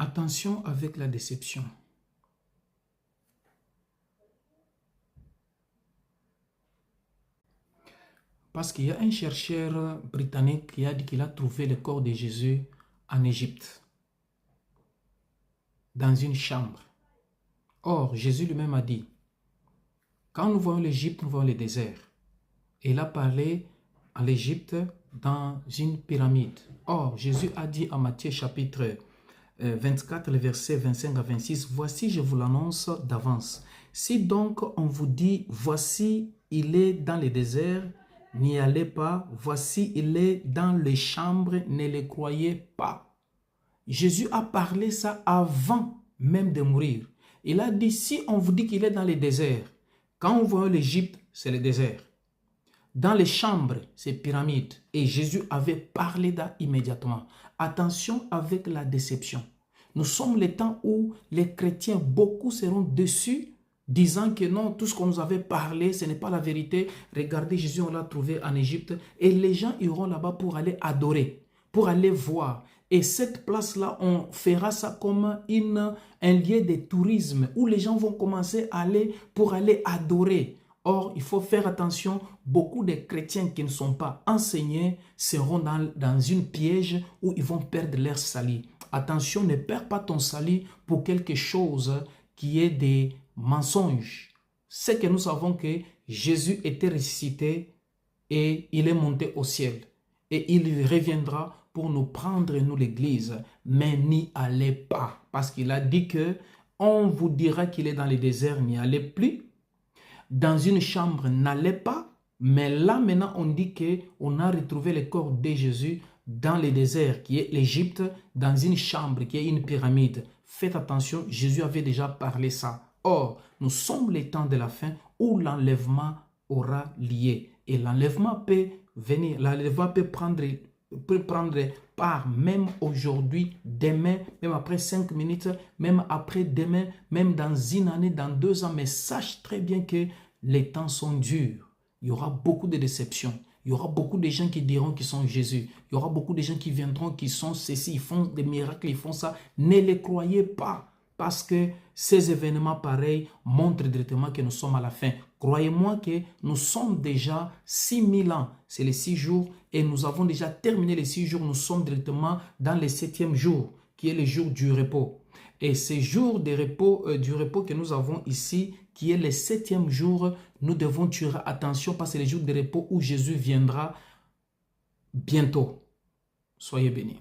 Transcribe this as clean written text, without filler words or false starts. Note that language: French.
Attention avec la déception. Parce qu'il y a un chercheur britannique qui a dit qu'il a trouvé le corps de Jésus en Égypte, dans une chambre. Or, Jésus lui-même a dit, quand nous voyons l'Égypte, nous voyons le désert. Et il a parlé à l'Égypte dans une pyramide. Or, Jésus a dit en Matthieu chapitre 24, le verset 25 à 26, « Voici, je vous l'annonce d'avance. Si donc on vous dit, voici, il est dans le désert, n'y allez pas. Voici, il est dans les chambres, ne le croyez pas. » Jésus a parlé ça avant même de mourir. Il a dit, si on vous dit qu'il est dans le désert, quand on voit l'Égypte, c'est le désert. Dans les chambres, c'est pyramide. Et Jésus avait parlé là immédiatement. Attention avec la déception. Nous sommes les temps où les chrétiens, beaucoup seront déçus, disant que non, tout ce qu'on nous avait parlé, ce n'est pas la vérité. Regardez, Jésus, on l'a trouvé en Égypte. Et les gens iront là-bas pour aller adorer, pour aller voir. Et cette place-là, on fera ça comme un lieu de tourisme où les gens vont commencer à aller pour aller adorer. Or, il faut faire attention, beaucoup de chrétiens qui ne sont pas enseignés seront dans une piège où ils vont perdre leur salut. Attention, ne perds pas ton salut pour quelque chose qui est des mensonges. C'est que nous savons que Jésus était ressuscité et il est monté au ciel. Et il reviendra pour nous prendre, nous l'église. Mais n'y allez pas. Parce qu'il a dit que on vous dira qu'il est dans le désert, n'y allez plus. Dans une chambre, n'allez pas. Mais là, maintenant, on dit qu'on a retrouvé le corps de Jésus dans le désert, qui est l'Égypte, dans une chambre, qui est une pyramide. Faites attention, Jésus avait déjà parlé ça. Or, nous sommes les temps de la fin où l'enlèvement aura lieu. Et l'enlèvement peut venir, l'enlèvement peut prendre part même aujourd'hui, demain, même après 5 minutes, même après demain, même dans une année, dans 2 ans. Mais sache très bien que les temps sont durs. Il y aura beaucoup de déceptions. Il y aura beaucoup de gens qui diront qu'ils sont Jésus. Il y aura beaucoup de gens qui viendront, qui sont ceci, ils font des miracles, ils font ça. Ne les croyez pas. Parce que ces événements pareils montrent directement que nous sommes à la fin. Croyez-moi que nous sommes déjà 6000 ans. C'est les 6 jours et nous avons déjà terminé les 6 jours. Nous sommes directement dans le 7e jour, qui est le jour du repos. Et ces jours de repos, du repos que nous avons ici, qui est le 7e jour, nous devons tirer attention parce que c'est le jour de repos où Jésus viendra bientôt. Soyez bénis.